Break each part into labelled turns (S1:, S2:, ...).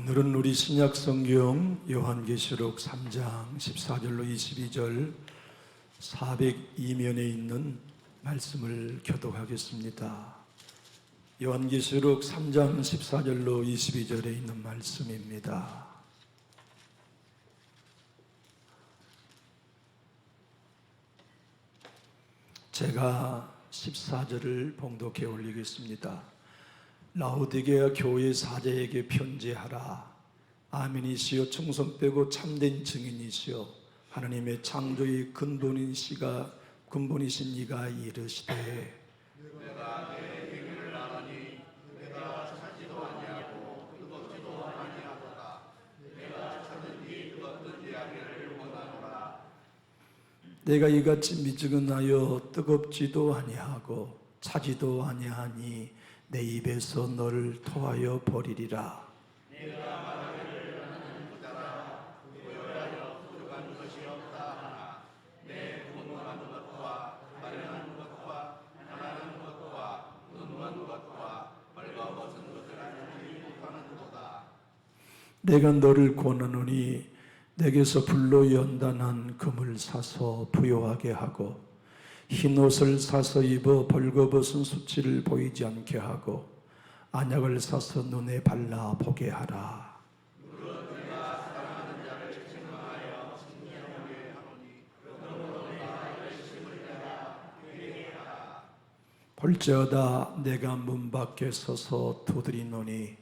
S1: 오늘은 우리 신약성경 요한계시록 3장 14절로 22절 402면에 있는 말씀을 교독하겠습니다. 요한계시록 3장 14절로 22절에 있는 말씀입니다. 제가 14절을 봉독해 올리겠습니다. 라오디게아 교회 사제에게 편지하라. 아멘이시여 충성되고 참된 증인이시여 하나님의 창조의 근본이신 이가 이르시되
S2: 내가 내 행위를 아노니 내가 찾지도 아니하고 뜨겁지도 아니하도다. 내가 찾은지 뜨겁든지 하기를 원하노라.
S1: 내가 이같이 미지근하여 뜨겁지도 아니하고 차지도 아니하니 내 입에서 너를 토하여 버리리라.
S2: 내가 말하기를 나는 부자라 부여하여 부족한 것이 없다 하나 내 분노하는 것과 가련한 것과 하나는 것과 눈먼 것과 벌거벗은 것을 알지 못하는도다.
S1: 내가 너를 권하노니 내게서 불로 연단한 금을 사서 부요하게 하고 흰 옷을 사서 입어 벌거벗은 수치를 보이지 않게 하고 안약을 사서 눈에 발라 보게 하라.
S2: 물론 내가 사랑하는 자를 책망하여 칭찬하게 하노니 그러므로 내가 열심을 내가 회개게 하라.
S1: 볼지어다 내가 문 밖에 서서 두드리노니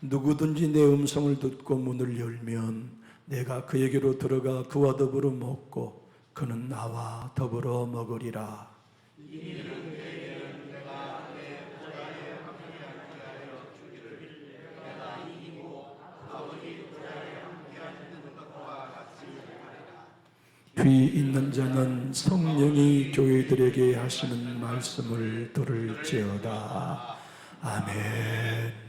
S1: 누구든지 내 음성을 듣고 문을 열면 내가 그에게로 들어가 그와 더불어 먹고 그는 나와 더불어 먹으리라.
S2: 이는 그에게는 내가 내 보좌에 함께하기 위하여 주기를 내가 이기고 아버지 보좌에 함께하시는 것과 같이 하리라.
S1: 귀 있는 자는 성령이 교회들에게 하시는 말씀을 들을지어다. 아멘.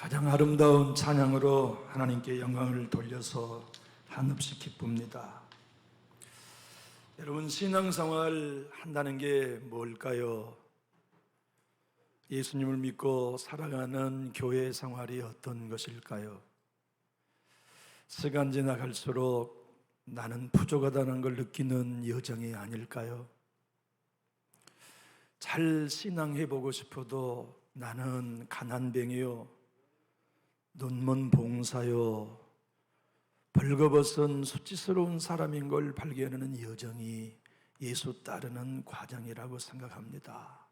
S1: 가장 아름다운 찬양으로 하나님께 영광을 돌려서 한없이 기쁩니다. 여러분, 신앙생활 한다는 게 뭘까요? 예수님을 믿고 살아가는 교회 생활이 어떤 것일까요? 시간 지나갈수록 나는 부족하다는 걸 느끼는 여정이 아닐까요? 잘 신앙해보고 싶어도 나는 가난뱅이요, 눈먼 봉사요, 벌거벗은 수치스러운 사람인 걸 발견하는 여정이 예수 따르는 과정이라고 생각합니다.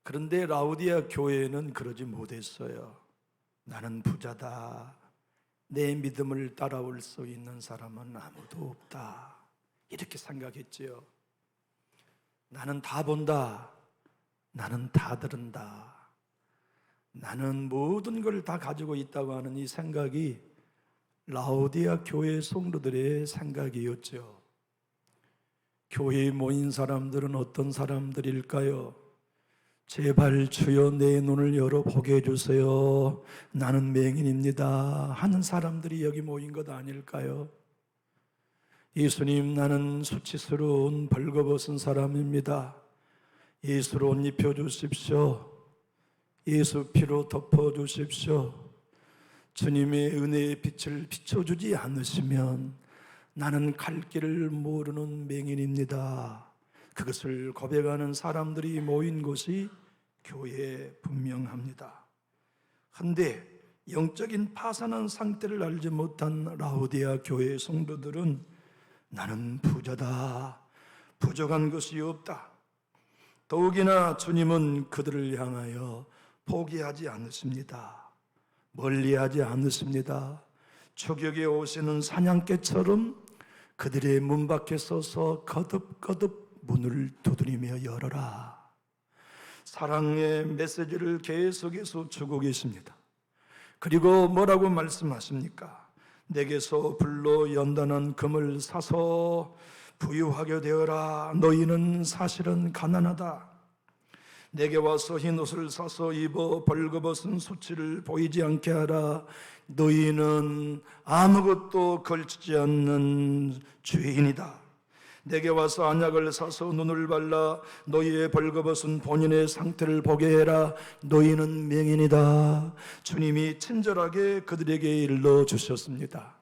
S1: 그런데 라우디아 교회는 그러지 못했어요. 나는 부자다, 내 믿음을 따라올 수 있는 사람은 아무도 없다, 이렇게 생각했지요. 나는 다 본다, 나는 다 들은다, 나는 모든 걸 다 가지고 있다고 하는 이 생각이 라우디아 교회 성도들의 생각이었죠. 교회에 모인 사람들은 어떤 사람들일까요? 제발 주여 내 눈을 열어보게 해주세요, 나는 맹인입니다 하는 사람들이 여기 모인 것 아닐까요? 예수님, 나는 수치스러운 벌거벗은 사람입니다, 예수로 옷 입혀주십시오, 예수 피로 덮어주십시오, 주님의 은혜의 빛을 비춰주지 않으시면 나는 갈 길을 모르는 맹인입니다. 그것을 고백하는 사람들이 모인 곳이 교회에 분명합니다. 그런데 영적인 파산한 상태를 알지 못한 라우디아 교회 성도들은 나는 부자다, 부족한 것이 없다. 더욱이나 주님은 그들을 향하여 포기하지 않으십니다. 멀리하지 않으십니다. 추격에 오시는 사냥개처럼 그들의 문 밖에 서서 거듭거듭 문을 두드리며 열어라. 사랑의 메시지를 계속해서 주고 계십니다. 그리고 뭐라고 말씀하십니까? 내게서 불로 연단한 금을 사서 부유하게 되어라. 너희는 사실은 가난하다. 내게 와서 흰 옷을 사서 입어 벌거벗은 수치를 보이지 않게 하라. 너희는 아무것도 걸치지 않는 죄인이다. 내게 와서 안약을 사서 눈을 발라 너희의 벌거벗은 본인의 상태를 보게 해라. 너희는 맹인이다. 주님이 친절하게 그들에게 일러주셨습니다.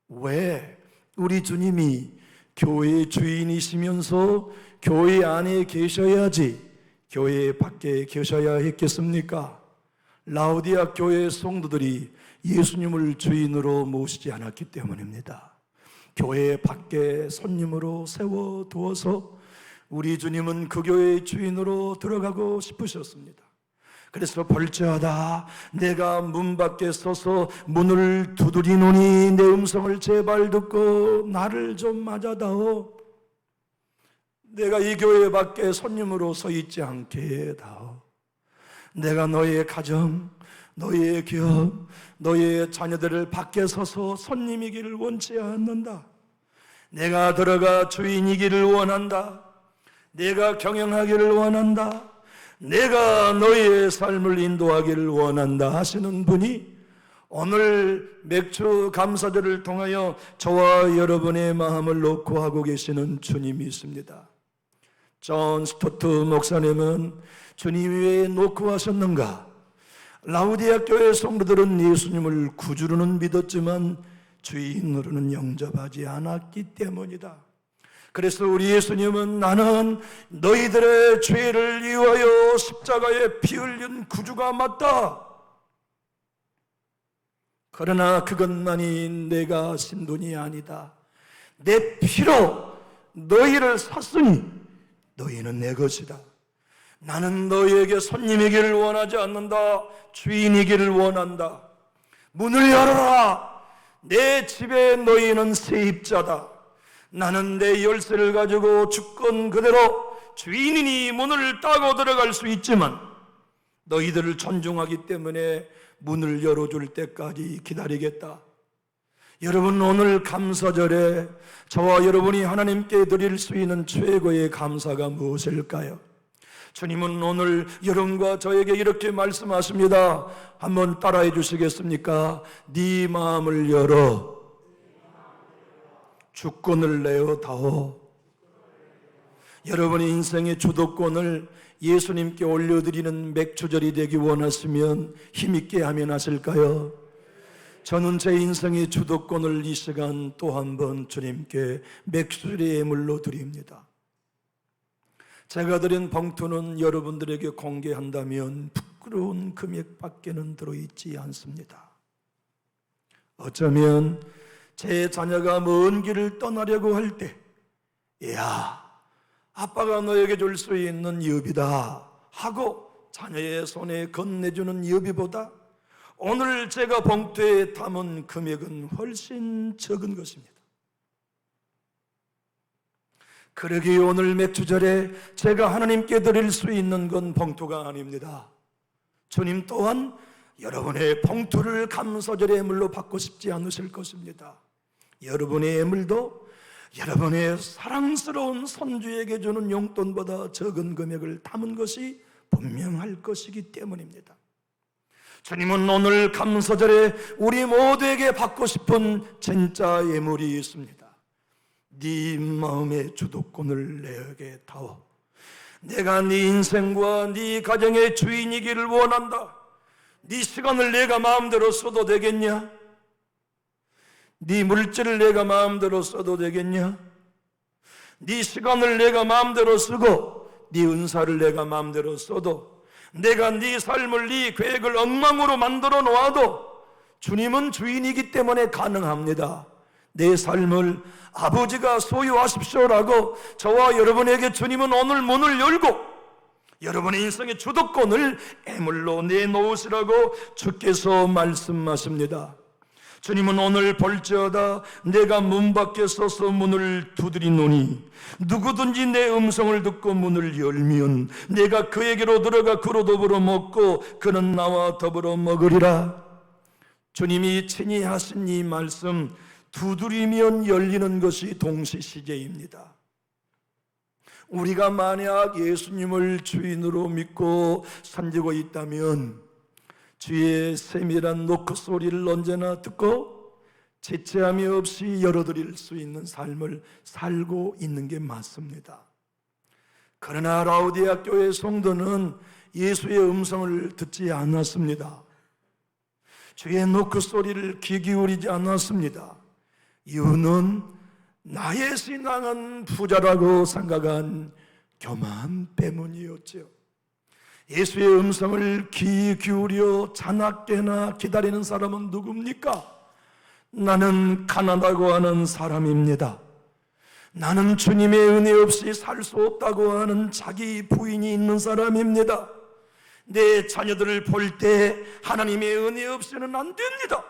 S1: 왜? 우리 주님이 교회의 주인이시면서 교회 안에 계셔야지 교회 밖에 계셔야 했겠습니까? 라우디아 교회 성도들이 예수님을 주인으로 모시지 않았기 때문입니다. 교회 밖에 손님으로 세워두어서 우리 주님은 그 교회의 주인으로 들어가고 싶으셨습니다. 그래서 벌저하다, 내가 문 밖에 서서 문을 두드리노니 내 음성을 제발 듣고 나를 좀 맞아다오. 내가 이 교회 밖에 손님으로 서 있지 않게 해다오. 내가 너의 가정, 너의 기업, 너의 자녀들을 밖에 서서 손님이기를 원치 않는다. 내가 들어가 주인이기를 원한다. 내가 경영하기를 원한다. 내가 너의 삶을 인도하기를 원한다 하시는 분이 오늘 맥주 감사절을 통하여 저와 여러분의 마음을 놓고 하고 계시는 주님이 있습니다. 존 스토트 목사님은 주님 왜 놓고 하셨는가? 라우디아 교회 성도들은 예수님을 구주로는 믿었지만 주인으로는 영접하지 않았기 때문이다. 그래서 우리 예수님은 나는 너희들의 죄를 위하여 십자가에 피 흘린 구주가 맞다. 그러나 그것만이 내가 신분이 아니다. 내 피로 너희를 샀으니 너희는 내 것이다. 나는 너희에게 손님이기를 원하지 않는다. 주인이기를 원한다. 문을 열어라. 내 집에 너희는 세입자다. 나는 내 열쇠를 가지고 주권 그대로 주인이니 문을 따고 들어갈 수 있지만 너희들을 존중하기 때문에 문을 열어줄 때까지 기다리겠다. 여러분, 오늘 감사절에 저와 여러분이 하나님께 드릴 수 있는 최고의 감사가 무엇일까요? 주님은 오늘 여러분과 저에게 이렇게 말씀하십니다. 한번 따라해 주시겠습니까? 네 마음을 열어 주권을 내어다오. 여러분의 인생의 주도권을 예수님께 올려드리는 맥주절이 되기 원하시면 힘있게 아멘하실까요? 저는 제 인생의 주도권을 이 시간 또 한 번 주님께 맥주절의 예물로 드립니다. 제가 드린 봉투는 여러분들에게 공개한다면 부끄러운 금액밖에는 들어있지 않습니다. 어쩌면 제 자녀가 먼 길을 떠나려고 할 때, 야, 아빠가 너에게 줄 수 있는 여비다 하고 자녀의 손에 건네주는 여비보다 오늘 제가 봉투에 담은 금액은 훨씬 적은 것입니다. 그러기에 오늘 맥주절에 제가 하나님께 드릴 수 있는 건 봉투가 아닙니다. 주님 또한 여러분의 봉투를 감사절의 예물로 받고 싶지 않으실 것입니다. 여러분의 예물도 여러분의 사랑스러운 손주에게 주는 용돈보다 적은 금액을 담은 것이 분명할 것이기 때문입니다. 주님은 오늘 감사절에 우리 모두에게 받고 싶은 진짜 예물이 있습니다. 네 마음의 주도권을 내게 다오. 내가 네 인생과 네 가정의 주인이기를 원한다. 네 시간을 내가 마음대로 써도 되겠냐? 네 물질을 내가 마음대로 써도 되겠냐? 네 시간을 내가 마음대로 쓰고 네 은사를 내가 마음대로 써도 내가 네 삶을 네 계획을 엉망으로 만들어 놓아도 주님은 주인이기 때문에 가능합니다. 내 삶을 아버지가 소유하십시오라고 저와 여러분에게 주님은 오늘 문을 열고 여러분의 인생의 주도권을 애물로 내놓으시라고 주께서 말씀하십니다. 주님은 오늘 볼지어다 내가 문 밖에 서서 문을 두드리노니 누구든지 내 음성을 듣고 문을 열면 내가 그에게로 들어가 그로 더불어 먹고 그는 나와 더불어 먹으리라. 주님이 친히 하신 이 말씀, 두드리면 열리는 것이 동시시제입니다. 우리가 만약 예수님을 주인으로 믿고 섬기고 있다면 주의 세밀한 노크 소리를 언제나 듣고 지체함이 없이 열어드릴 수 있는 삶을 살고 있는 게 맞습니다. 그러나 라오디아 교회 성도는 예수의 음성을 듣지 않았습니다. 주의 노크 소리를 귀 기울이지 않았습니다. 이유는 나의 신앙은 부자라고 생각한 교만 때문이었죠. 예수의 음성을 귀 기울여 자나깨나 기다리는 사람은 누굽니까? 나는 가난하다고 하는 사람입니다. 나는 주님의 은혜 없이 살 수 없다고 하는 자기 부인이 있는 사람입니다. 내 자녀들을 볼 때 하나님의 은혜 없이는 안 됩니다.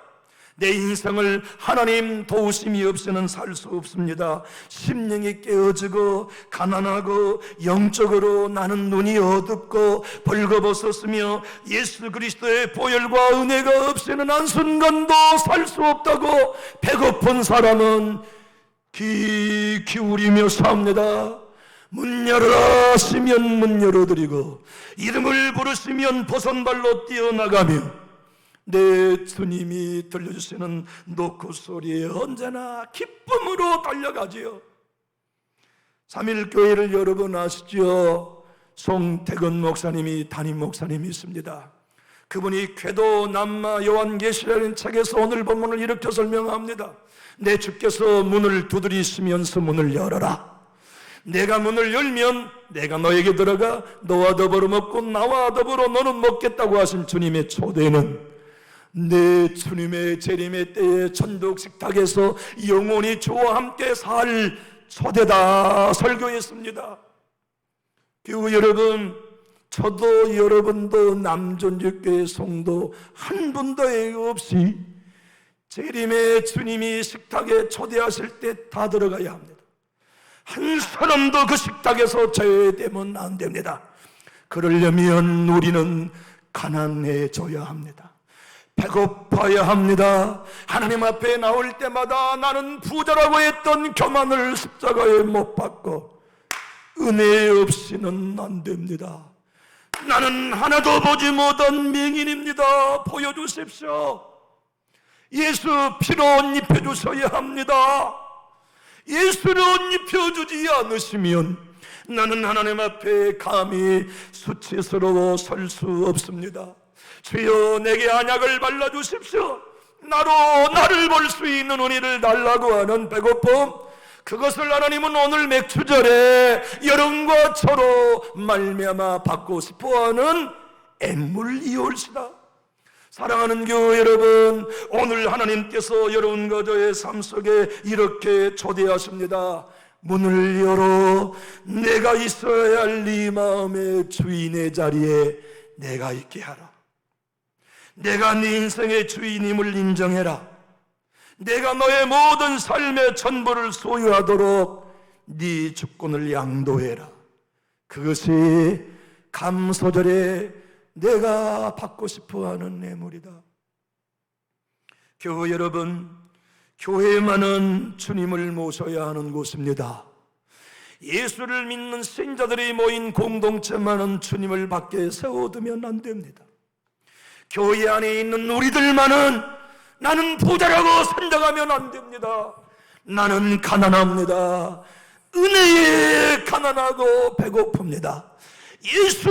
S1: 내 인생을 하나님 도우심이 없이는 살 수 없습니다. 심령이 깨어지고 가난하고 영적으로 나는 눈이 어둡고 벌거벗었으며 예수 그리스도의 보혈과 은혜가 없이는 한순간도 살 수 없다고 배고픈 사람은 귀 기울이며 삽니다. 문 열어라 하시면 문 열어드리고 이름을 부르시면 버선발로 뛰어나가며 내 주님이 들려주시는 노크 소리에 언제나 기쁨으로 달려가지요. 3.1교회를 여러분 아시죠? 송태근 목사님이 담임 목사님이 있습니다. 그분이 궤도 남마 요한계시라는 책에서 오늘 본문을 이렇게 설명합니다. 내 주께서 문을 두드리시면서 문을 열어라. 내가 문을 열면 내가 너에게 들어가 너와 더불어 먹고 나와 더불어 너는 먹겠다고 하신 주님의 초대는 내 주님의 재림의 때에 천국 식탁에서 영원히 주와 함께 살 초대다 설교했습니다. 교우 여러분, 저도 여러분도 남존주교회 성도 한 분도 없이 재림의 주님이 식탁에 초대하실 때 다 들어가야 합니다. 한 사람도 그 식탁에서 제외되면 안 됩니다. 그러려면 우리는 가난해져야 합니다. 배고파야 합니다. 하나님 앞에 나올 때마다 나는 부자라고 했던 교만을 십자가에 못 박고 은혜 없이는 안 됩니다. 나는 하나도 보지 못한 맹인입니다. 보여주십시오. 예수 피로 옷 입혀주셔야 합니다. 예수를 옷 입혀주지 않으시면 나는 하나님 앞에 감히 수치스러워 설 수 없습니다. 주여, 내게 안약을 발라주십시오. 나를 볼 수 있는 은혜를 달라고 하는 배고픔, 그것을 하나님은 오늘 맥주절에 여러분과 저로 말미암아 받고 싶어하는 애물이올시다. 사랑하는 교회 여러분, 오늘 하나님께서 여러분과 저의 삶 속에 이렇게 초대하십니다. 문을 열어 내가 있어야 할 네 마음의 주인의 자리에 내가 있게 하라. 내가 네 인생의 주인임을 인정해라. 내가 너의 모든 삶의 전부를 소유하도록 네 주권을 양도해라. 그것이 감소절에 내가 받고 싶어하는 뇌물이다. 교회 여러분, 교회만은 주님을 모셔야 하는 곳입니다. 예수를 믿는 신자들이 모인 공동체만은 주님을 밖에 세워두면 안 됩니다. 교회 안에 있는 우리들만은 나는 부자라고 선정하면 안 됩니다. 나는 가난합니다. 은혜에 가난하고 배고픕니다. 예수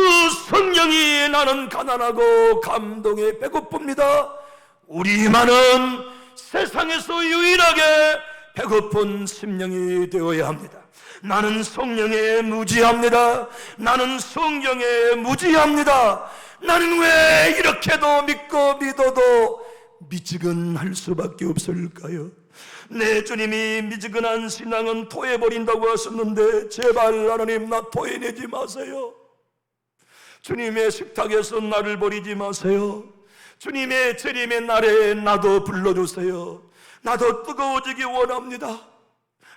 S1: 성령이 나는 가난하고 감동에 배고픕니다. 우리만은 세상에서 유일하게 배고픈 심령이 되어야 합니다. 나는 성령에 무지합니다. 나는 성령에 무지합니다. 나는 왜 이렇게도 믿고 믿어도 미지근할 수밖에 없을까요? 내 주님이 미지근한 신앙은 토해버린다고 하셨는데 제발 하나님, 나 토해내지 마세요. 주님의 식탁에서 나를 버리지 마세요. 주님의 재림의 날에 나도 불러주세요. 나도 뜨거워지기 원합니다.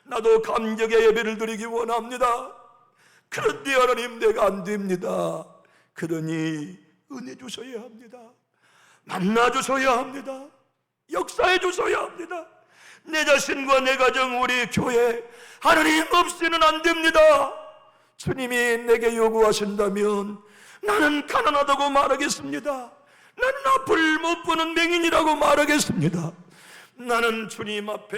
S1: 나도 감격의 예배를 드리기 원합니다. 그런데 하나님, 내가 안 됩니다. 그러니 은혜 주셔야 합니다. 만나 주셔야 합니다. 역사해 주셔야 합니다. 내 자신과 내 가정, 우리 교회, 하나님 없이는 안 됩니다. 주님이 내게 요구하신다면 나는 가난하다고 말하겠습니다. 나는 앞을 못 보는 맹인이라고 말하겠습니다. 나는 주님 앞에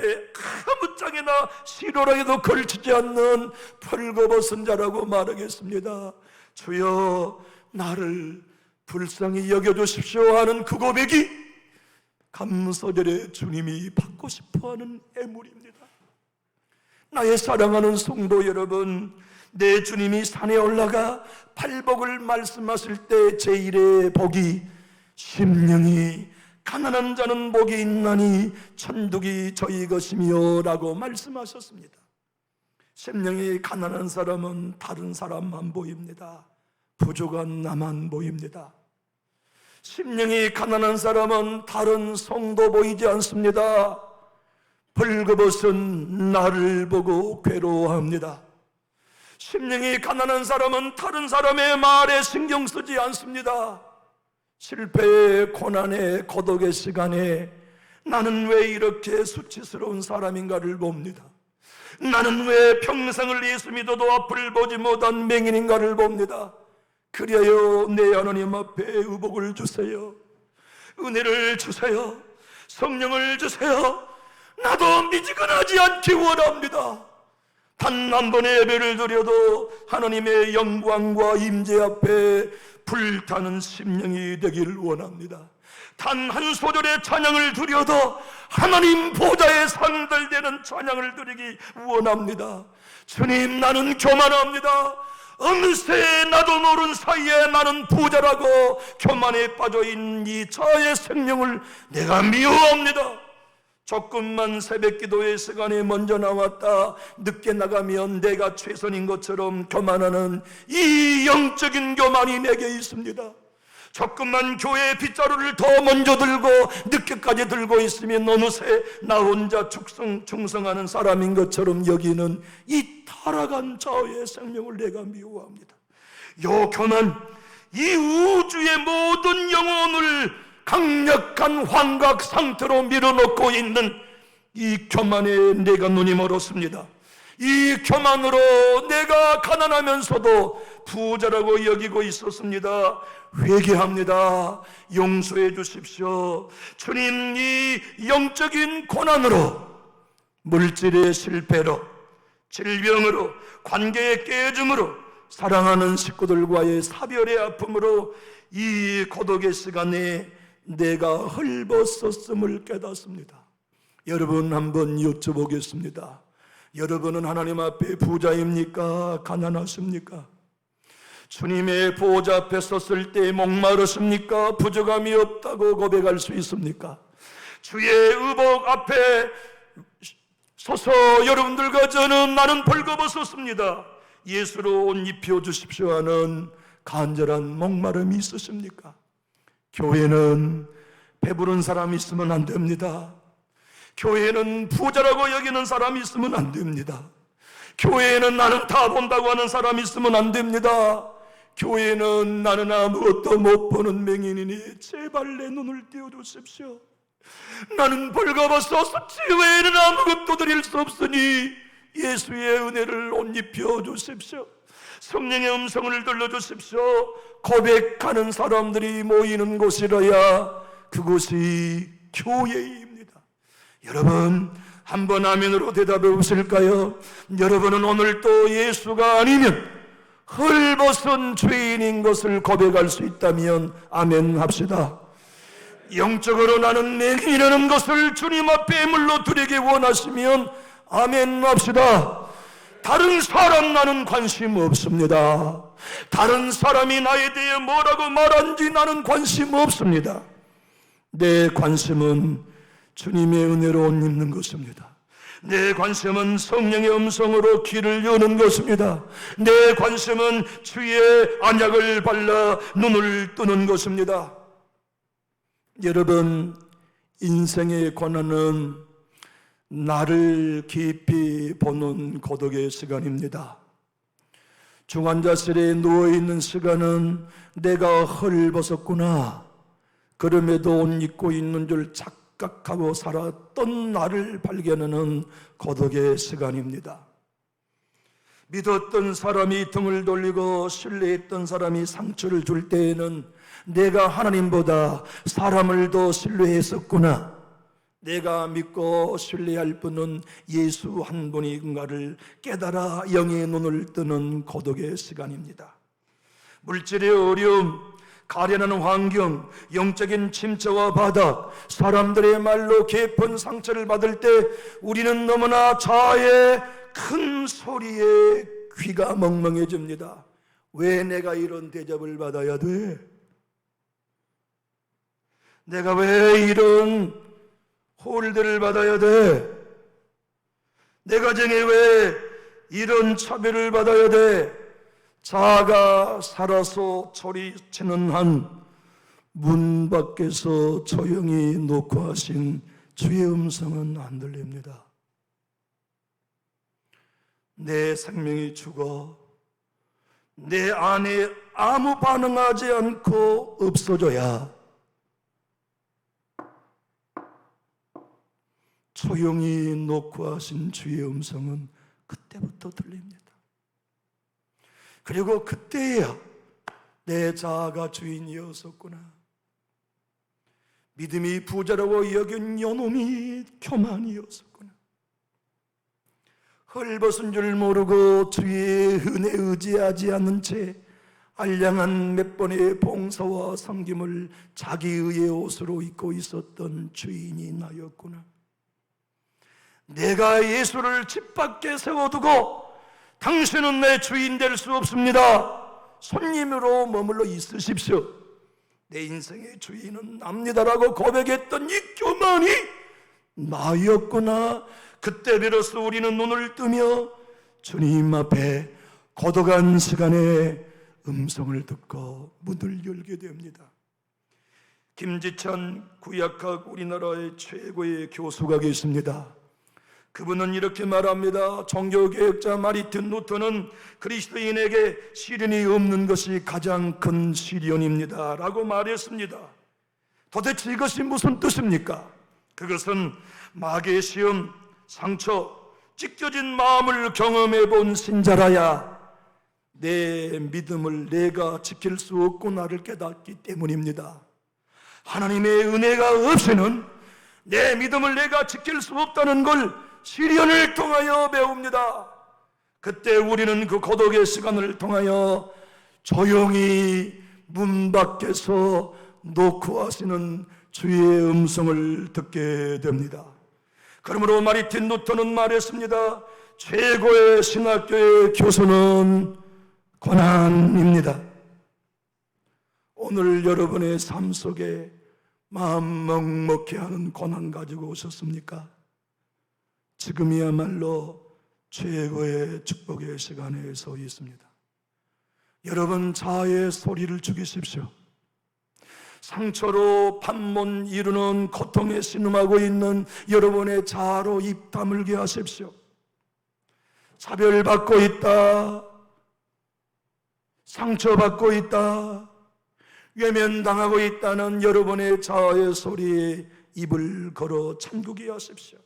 S1: 아무 짝에나 시로라기도 걸치지 않는 벌거벗은 자라고 말하겠습니다. 주여, 나를 불쌍히 여겨주십시오 하는 그 고백이 감사절에 주님이 받고 싶어하는 애물입니다. 나의 사랑하는 성도 여러분, 내 주님이 산에 올라가 팔복을 말씀하실 때 제1의 복이 심령이 가난한 자는 복이 있나니 천국이 저희 것이며 라고 말씀하셨습니다. 심령이 가난한 사람은 다른 사람만 보입니다. 부족한 나만 보입니다. 심령이 가난한 사람은 다른 성도 보이지 않습니다. 벌거벗은 나를 보고 괴로워합니다. 심령이 가난한 사람은 다른 사람의 말에 신경 쓰지 않습니다. 실패의 고난의 고독의 시간에 나는 왜 이렇게 수치스러운 사람인가를 봅니다. 나는 왜 평생을 예수 믿어도 앞을 보지 못한 맹인인가를 봅니다. 그래요, 내 하나님 앞에 의복을 주세요. 은혜를 주세요. 성령을 주세요. 나도 미지근하지 않기 원합니다. 단 한 번의 예배를 드려도 하나님의 영광과 임재 앞에 불타는 심령이 되기를 원합니다. 단 한 소절의 찬양을 드려도 하나님 보좌에 상달되는 찬양을 드리기 원합니다. 주님, 나는 교만합니다. 어느새 나도 모른 사이에 나는 부자라고 교만에 빠져있는 이 저의 생명을 내가 미워합니다. 조금만 새벽기도의 시간에 먼저 나왔다 늦게 나가면 내가 최선인 것처럼 교만하는 이 영적인 교만이 내게 있습니다. 조금만 교회 빗자루를 더 먼저 들고 늦게까지 들고 있으면 어느새 나 혼자 충성하는 사람인 것처럼 여기는 이 타락한 자의 생명을 내가 미워합니다. 요 교만, 이 우주의 모든 영혼을 강력한 환각 상태로 밀어넣고 있는 이 교만에 내가 눈이 멀었습니다. 이 교만으로 내가 가난하면서도 부자라고 여기고 있었습니다. 회개합니다. 용서해 주십시오. 주님, 이 영적인 고난으로, 물질의 실패로, 질병으로, 관계의 깨짐으로, 사랑하는 식구들과의 사별의 아픔으로 이 고독의 시간에 내가 헐벗었음을 깨닫습니다. 여러분, 한번 여쭤보겠습니다. 여러분은 하나님 앞에 부자입니까? 가난하십니까? 주님의 보호자 앞에 섰을 때 목마르십니까? 부족함이 없다고 고백할 수 있습니까? 주의 의복 앞에 서서 여러분들과 저는 나는 벌거벗었습니다, 예수로 옷 입혀주십시오 하는 간절한 목마름이 있으십니까? 교회는 배부른 사람이 있으면 안 됩니다. 교회는 부자라고 여기는 사람이 있으면 안 됩니다. 교회에는 나는 다 본다고 하는 사람이 있으면 안 됩니다. 교회는 나는 아무것도 못 보는 맹인이니 제발 내 눈을 띄워주십시오. 나는 벌거벗어 수치 외에는 아무것도 드릴 수 없으니 예수의 은혜를 옷 입혀주십시오. 성령의 음성을 들려주십시오. 고백하는 사람들이 모이는 곳이라야 그곳이 교회입니다. 여러분, 한번 아멘으로 대답해 보실까요? 여러분은 오늘 또 예수가 아니면 헐벗은 죄인인 것을 고백할 수 있다면 아멘 합시다. 영적으로 나는 맹인이라는 것을 주님 앞에 물러드리기 원하시면 아멘 합시다. 다른 사람 나는 관심 없습니다. 다른 사람이 나에 대해 뭐라고 말한지 나는 관심 없습니다. 내 관심은 주님의 은혜로 옷 입는 것입니다. 내 관심은 성령의 음성으로 귀를 여는 것입니다. 내 관심은 주의 안약을 발라 눈을 뜨는 것입니다. 여러분, 인생의 고난은 나를 깊이 보는 고독의 시간입니다. 중환자실에 누워있는 시간은 내가 헐벗었구나, 그럼에도 옷 입고 있는 줄 착각하고 살았던 나를 발견하는 고독의 시간입니다. 믿었던 사람이 등을 돌리고 신뢰했던 사람이 상처를 줄 때에는 내가 하나님보다 사람을 더 신뢰했었구나, 내가 믿고 신뢰할 분은 예수 한 분인가를 깨달아 영의 눈을 뜨는 고독의 시간입니다. 물질의 어려움, 가련한 환경, 영적인 침체와 바닥, 사람들의 말로 깊은 상처를 받을 때 우리는 너무나 자아의 큰 소리에 귀가 멍멍해집니다. 왜 내가 이런 대접을 받아야 돼? 내가 왜 이런 홀대를 받아야 돼? 내 가정에 왜 이런 차별을 받아야 돼? 자아가 살아서 소리치는 한 문 밖에서 조용히 녹화하신 주의 음성은 안 들립니다. 내 생명이 죽어 내 안에 아무 반응하지 않고 없어져야 조용히 녹화하신 주의 음성은 그때부터 들립니다. 그리고 그때야 내 자아가 주인이었었구나, 믿음이 부자라고 여긴 요놈이 교만이었었구나, 헐벗은 줄 모르고 주의 은혜 의지하지 않는 채 알량한 몇 번의 봉사와 섬김을 자기의 옷으로 입고 있었던 주인이 나였구나. 내가 예수를 집 밖에 세워두고 당신은 내 주인 될 수 없습니다, 손님으로 머물러 있으십시오, 내 인생의 주인은 납니다라고 고백했던 이 교만이 나였구나. 그때 비로소 우리는 눈을 뜨며 주님 앞에 고독한 시간에 음성을 듣고 문을 열게 됩니다. 김지찬 구약학 우리나라의 최고의 교수가 계십니다. 그분은 이렇게 말합니다. 종교개혁자 마르틴 루터는 그리스도인에게 시련이 없는 것이 가장 큰 시련입니다 라고 말했습니다. 도대체 이것이 무슨 뜻입니까? 그것은 마귀의 시험, 상처, 찢겨진 마음을 경험해 본 신자라야 내 믿음을 내가 지킬 수 없구나를 깨닫기 때문입니다. 하나님의 은혜가 없이는 내 믿음을 내가 지킬 수 없다는 걸 시련을 통하여 배웁니다. 그때 우리는 그 고독의 시간을 통하여 조용히 문 밖에서 노크하시는 주의 음성을 듣게 됩니다. 그러므로 마르틴 루터는 말했습니다. 최고의 신학교의 교수는 고난입니다. 오늘 여러분의 삶 속에 마음 먹먹게 하는 고난 가지고 오셨습니까? 지금이야말로 최고의 축복의 시간에 서 있습니다. 여러분 자아의 소리를 죽이십시오. 상처로 밤못 이루는 고통에 신음하고 있는 여러분의 자아로 입 다물게 하십시오. 차별받고 있다, 상처받고 있다, 외면당하고 있다는 여러분의 자아의 소리에 입을 걸어 잠그게 하십시오.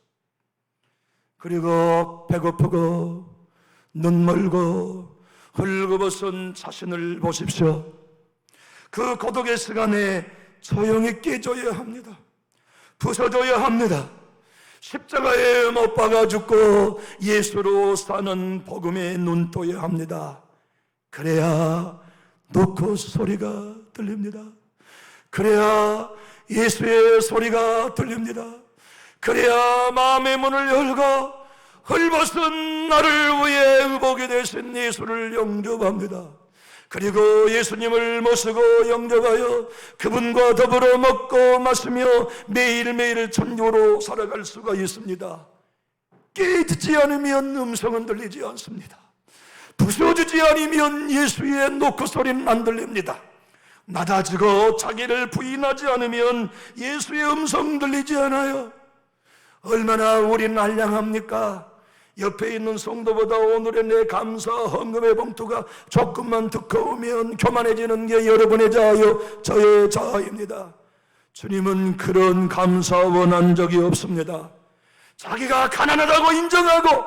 S1: 그리고 배고프고 눈멀고 헐거벗은 자신을 보십시오. 그 고독의 시간에 조용히 깨져야 합니다. 부서져야 합니다. 십자가에 못 박아 죽고 예수로 사는 복음에 눈 떠야 합니다. 그래야 노크 소리가 들립니다. 그래야 예수의 소리가 들립니다. 그래야 마음의 문을 열고 헐벗은 나를 위해 의복이 되신 예수를 영접합니다. 그리고 예수님을 모시고 영접하여 그분과 더불어 먹고 마시며 매일매일 천국으로 살아갈 수가 있습니다. 깨닫지 않으면 음성은 들리지 않습니다. 부서지지 않으면 예수의 노크 소리는 안 들립니다. 낮아지고 자기를 부인하지 않으면 예수의 음성 들리지 않아요. 얼마나 우리는 알량합니까? 옆에 있는 성도보다 오늘의 내 감사 헌금의 봉투가 조금만 두꺼우면 교만해지는 게 여러분의 자아요, 저의 자아입니다. 주님은 그런 감사 원한 적이 없습니다. 자기가 가난하다고 인정하고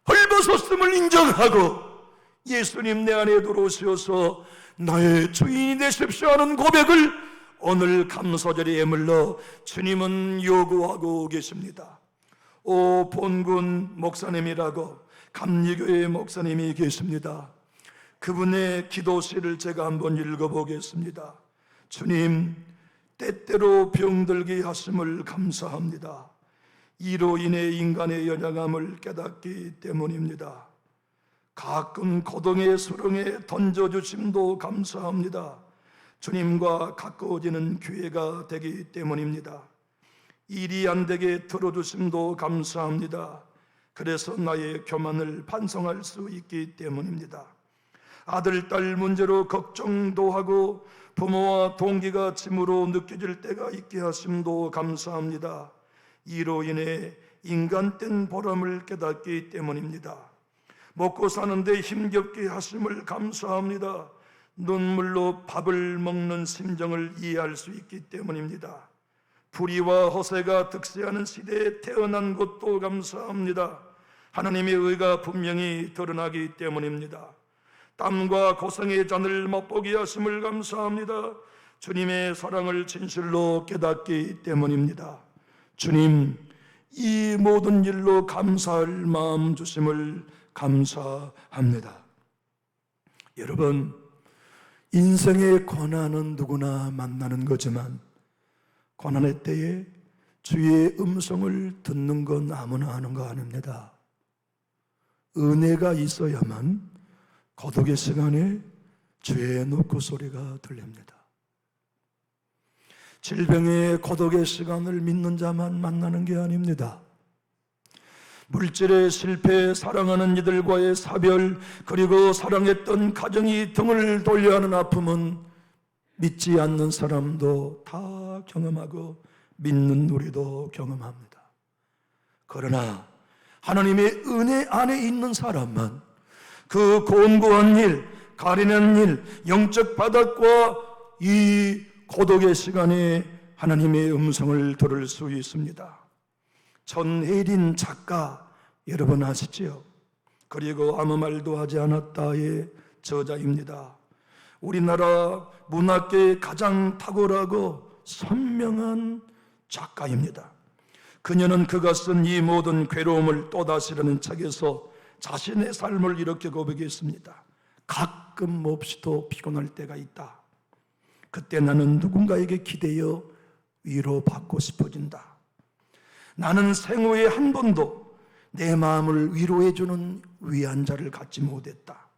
S1: 헐벗었음을 인정하고 예수님 내 안에 들어오셔서 나의 주인이 되십시오 하는 고백을 오늘 감사절에 애물러 주님은 요구하고 계십니다. 본군 목사님이라고 감리교회 목사님이 계십니다. 그분의 기도시를 제가 한번 읽어보겠습니다. 주님, 때때로 병들게 하심을 감사합니다. 이로 인해 인간의 연약함을 깨닫기 때문입니다. 가끔 고통의 수렁에 던져주심도 감사합니다. 주님과 가까워지는 기회가 되기 때문입니다. 일이 안 되게 들어주심도 감사합니다. 그래서 나의 교만을 반성할 수 있기 때문입니다. 아들, 딸 문제로 걱정도 하고 부모와 동기가 짐으로 느껴질 때가 있게 하심도 감사합니다. 이로 인해 인간된 보람을 깨닫기 때문입니다. 먹고 사는데 힘겹게 하심을 감사합니다. 눈물로 밥을 먹는 심정을 이해할 수 있기 때문입니다. 불의와 허세가 득세하는 시대에 태어난 것도 감사합니다. 하나님의 의가 분명히 드러나기 때문입니다. 땀과 고생의 잔을 맛보게 하심을 감사합니다. 주님의 사랑을 진실로 깨닫기 때문입니다. 주님, 이 모든 일로 감사할 마음 주심을 감사합니다. 여러분, 인생의 고난은 누구나 만나는 거지만 고난의 때에 주의 음성을 듣는 건 아무나 하는 거 아닙니다. 은혜가 있어야만 고독의 시간에 주의 노크 소리가 들립니다. 질병의 고독의 시간을 믿는 자만 만나는 게 아닙니다. 물질의 실패, 사랑하는 이들과의 사별, 그리고 사랑했던 가정이 등을 돌려 하는 아픔은 믿지 않는 사람도 다 경험하고 믿는 우리도 경험합니다. 그러나 하나님의 은혜 안에 있는 사람만 그 곤고한 일, 가련한 일, 영적 바닥과 이 고독의 시간에 하나님의 음성을 들을 수 있습니다. 전혜린 작가, 여러분 아시지요? 그리고 아무 말도 하지 않았다의 저자입니다. 우리나라 문학계의 가장 탁월하고 선명한 작가입니다. 그녀는 그가 쓴 이 모든 괴로움을 또다시라는 책에서 자신의 삶을 이렇게 고백했습니다. 가끔 몹시도 피곤할 때가 있다. 그때 나는 누군가에게 기대어 위로받고 싶어진다. 나는 생후에 한 번도 내 마음을 위로해주는 위안자를 갖지 못했다.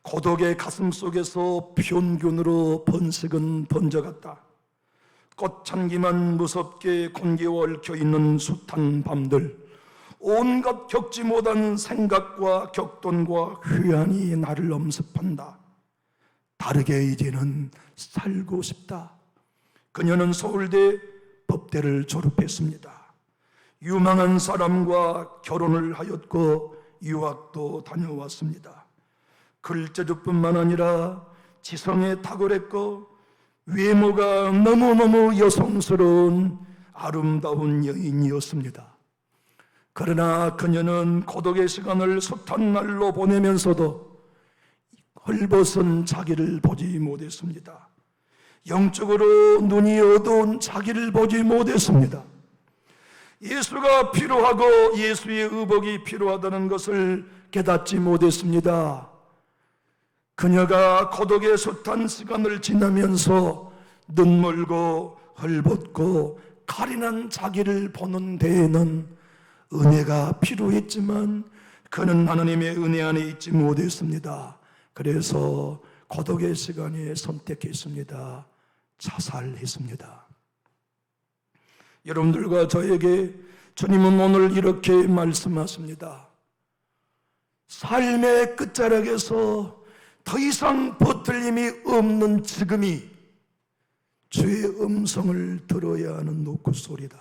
S1: 고독의 가슴 속에서 편균으로 번식은 번져갔다. 꽃향기만 무섭게 공기와 얽혀있는 숱한 밤들, 온갖 겪지 못한 생각과 격동과 회한이 나를 엄습한다. 다르게 이제는 살고 싶다. 그녀는 서울대 법대를 졸업했습니다. 유망한 사람과 결혼을 하였고 유학도 다녀왔습니다. 글재주뿐만 아니라 지성에 탁월했고 외모가 너무너무 여성스러운 아름다운 여인이었습니다. 그러나 그녀는 고독의 시간을 숱한 날로 보내면서도 헐벗은 자기를 보지 못했습니다. 영적으로 눈이 어두운 자기를 보지 못했습니다. 예수가 필요하고 예수의 의복이 필요하다는 것을 깨닫지 못했습니다. 그녀가 고독의 숱한 시간을 지나면서 눈멀고 헐벗고 가련한 자기를 보는 데에는 은혜가 필요했지만 그는 하나님의 은혜 안에 있지 못했습니다. 그래서 고독의 시간에 선택했습니다. 자살했습니다. 여러분들과 저에게 주님은 오늘 이렇게 말씀하십니다. 삶의 끝자락에서 더 이상 버틸 힘이 없는 지금이 주의 음성을 들어야 하는 노크소리다.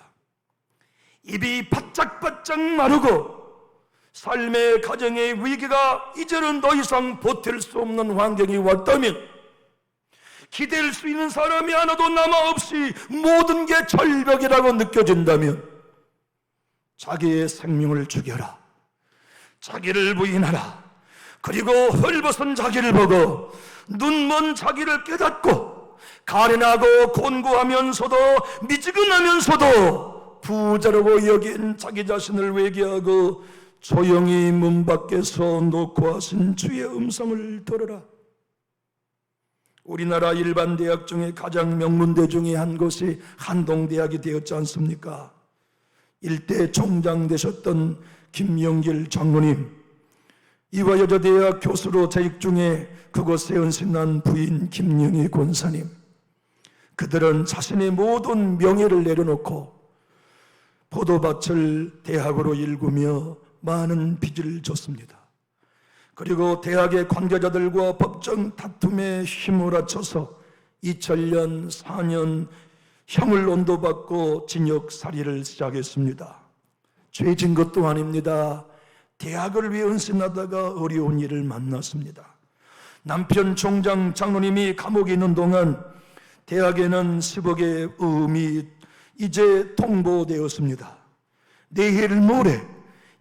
S1: 입이 바짝바짝 마르고 삶의 가정의 위기가 이제는 더 이상 버틸 수 없는 환경이 왔다면, 기댈 수 있는 사람이 하나도 남아 없이 모든 게 절벽이라고 느껴진다면 자기의 생명을 죽여라. 자기를 부인하라. 그리고 헐벗은 자기를 보고 눈먼 자기를 깨닫고 가련하고 곤고하면서도 미지근하면서도 부자라고 여긴 자기 자신을 회개하고 조용히 문 밖에서 놓고 하신 주의 음성을 들어라. 우리나라 일반 대학 중에 가장 명문대 중에 한 곳이 한동대학이 되었지 않습니까? 일대 총장 되셨던 김영길 장로님, 이화여자대학 교수로 재직 중에 그곳에 헌신한 부인 김영희 권사님, 그들은 자신의 모든 명예를 내려놓고 포도밭을 대학으로 일구며 많은 빚을 졌습니다. 그리고 대학의 관계자들과 법정 다툼에 휘몰아쳐서 2000년, 4년 형을 온도받고 징역살이를 시작했습니다. 죄진 것도 아닙니다. 대학을 위해 헌신하다가 어려운 일을 만났습니다. 남편 총장 장로님이 감옥에 있는 동안 대학에는 10억의 의음이 이제 통보되었습니다. 내일 모레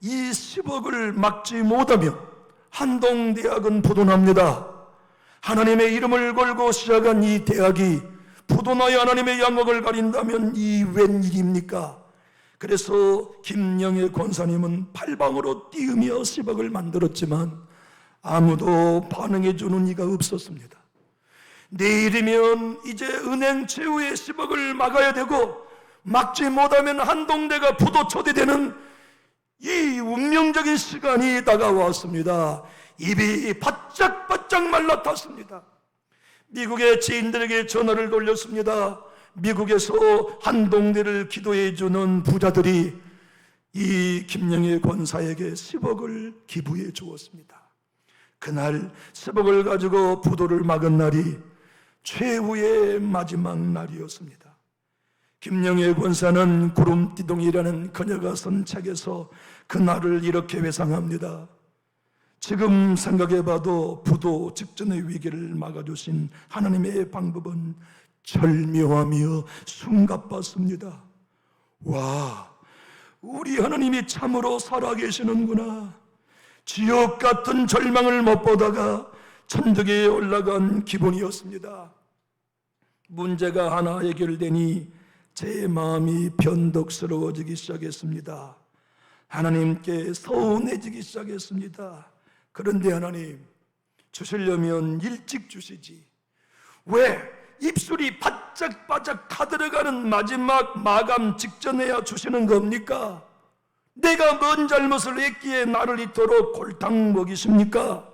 S1: 이 10억을 막지 못하면 한동대학은 부도납니다. 하나님의 이름을 걸고 시작한 이 대학이 부도나야 하나님의 양목을 가린다면 이 웬일입니까? 그래서 김영애 권사님은 팔방으로 뛰으며 10억을 만들었지만 아무도 반응해주는 이가 없었습니다. 내일이면 이제 은행 최후의 10억을 막아야 되고, 막지 못하면 한동대가 부도 초대되는 이 운명적인 시간이 다가왔습니다. 입이 바짝바짝 말라탔습니다. 미국의 지인들에게 전화를 돌렸습니다. 미국에서 한동대를 기도해 주는 부자들이 이 김영애 권사에게 10억을 기부해 주었습니다. 그날 10억을 가지고 부도를 막은 날이 최후의 마지막 날이었습니다. 김영애 권사는 구름띠동이라는 그녀가 쓴 책에서 그날을 이렇게 회상합니다. 지금 생각해봐도 부도 직전의 위기를 막아주신 하나님의 방법은 절묘하며 숨가빴습니다. 와, 우리 하나님이 참으로 살아계시는구나. 지옥 같은 절망을 못 보다가 천국에 올라간 기분이었습니다. 문제가 하나 해결되니 제 마음이 변덕스러워지기 시작했습니다. 하나님께 서운해지기 시작했습니다. 그런데 하나님, 주시려면 일찍 주시지. 왜 입술이 바짝바짝 타들어가는 마지막 마감 직전에야 주시는 겁니까? 내가 뭔 잘못을 했기에 나를 이토록 골탕 먹이십니까?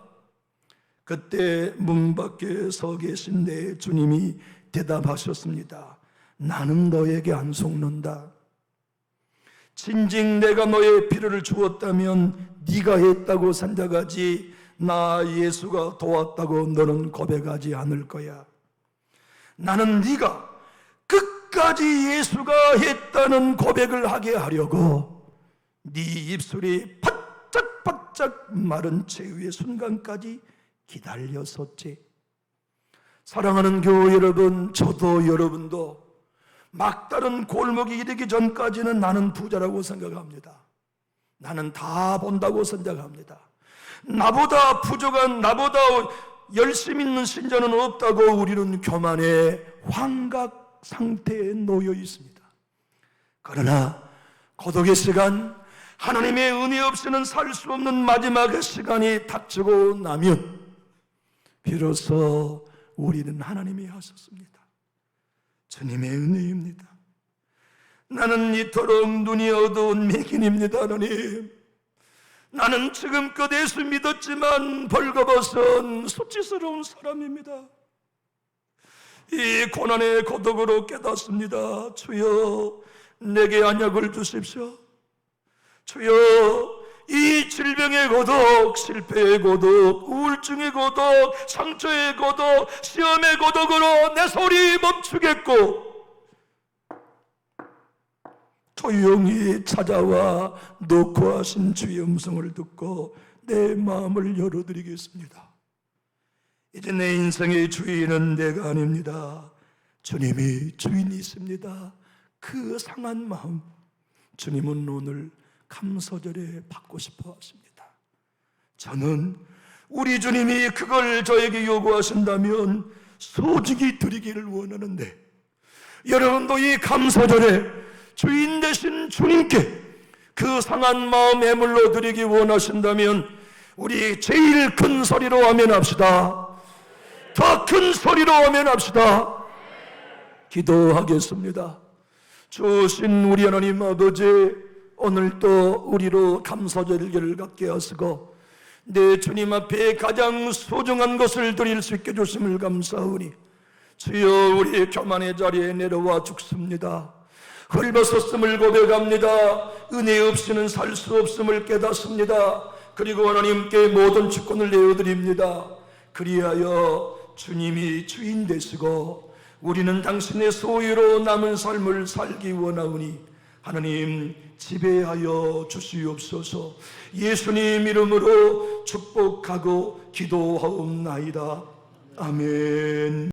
S1: 그때 문 밖에 서 계신 내 주님이 대답하셨습니다. 나는 너에게 안 속는다. 진즉 내가 너의 필요를 주었다면 네가 했다고 생각하지, 나 예수가 도왔다고 너는 고백하지 않을 거야. 나는 네가 끝까지 예수가 했다는 고백을 하게 하려고 네 입술이 바짝바짝 마른 최후의 순간까지 기다렸었지. 사랑하는 교회 여러분, 저도 여러분도 막다른 골목이 이르기 전까지는 나는 부자라고 생각합니다. 나는 다 본다고 생각합니다. 나보다 부족한, 나보다 열심 있는 신자는 없다고 우리는 교만의 환각 상태에 놓여 있습니다. 그러나 고독의 시간, 하나님의 은혜 없이는 살 수 없는 마지막의 시간이 닥치고 나면 비로소 우리는 하나님이 하셨습니다. 주님의 은혜입니다. 나는 이토록 눈이 어두운 매긴입니다. 하나님, 나는 지금껏 예수 믿었지만 벌거벗은 수치스러운 사람입니다. 이 고난의 고독으로 깨닫습니다. 주여, 내게 안약을 주십시오. 주여, 이 질병의 고독, 실패의 고독, 우울증의 고독, 상처의 고독, 시험의 고독으로 내 소리 멈추겠고 조용히 찾아와 놓고 하신 주의 음성을 듣고 내 마음을 열어드리겠습니다. 이제 내 인생의 주인은 내가 아닙니다. 주님이 주인이십니다. 그 상한 마음 주님은 오늘 감사절에 받고 싶어 하십니다. 저는 우리 주님이 그걸 저에게 요구하신다면 소중히 드리기를 원하는데, 여러분도 이 감사절에 주인 되신 주님께 그 상한 마음 애물로 드리기 원하신다면 우리 제일 큰 소리로 아멘합시다. 더 큰 소리로 아멘합시다. 기도하겠습니다. 주신 우리 하나님 아버지, 오늘도 우리로 감사절기를 갖게 하시고 내 주님 앞에 가장 소중한 것을 드릴 수 있게 주심을 감사하오니, 주여, 우리 교만의 자리에 내려와 죽습니다. 헐벗었음을 고백합니다. 은혜 없이는 살 수 없음을 깨닫습니다. 그리고 하나님께 모든 주권을 내어드립니다. 그리하여 주님이 주인 되시고 우리는 당신의 소유로 남은 삶을 살기 원하오니 하나님 지배하여 주시옵소서. 예수님 이름으로 축복하고 기도하옵나이다. 아멘.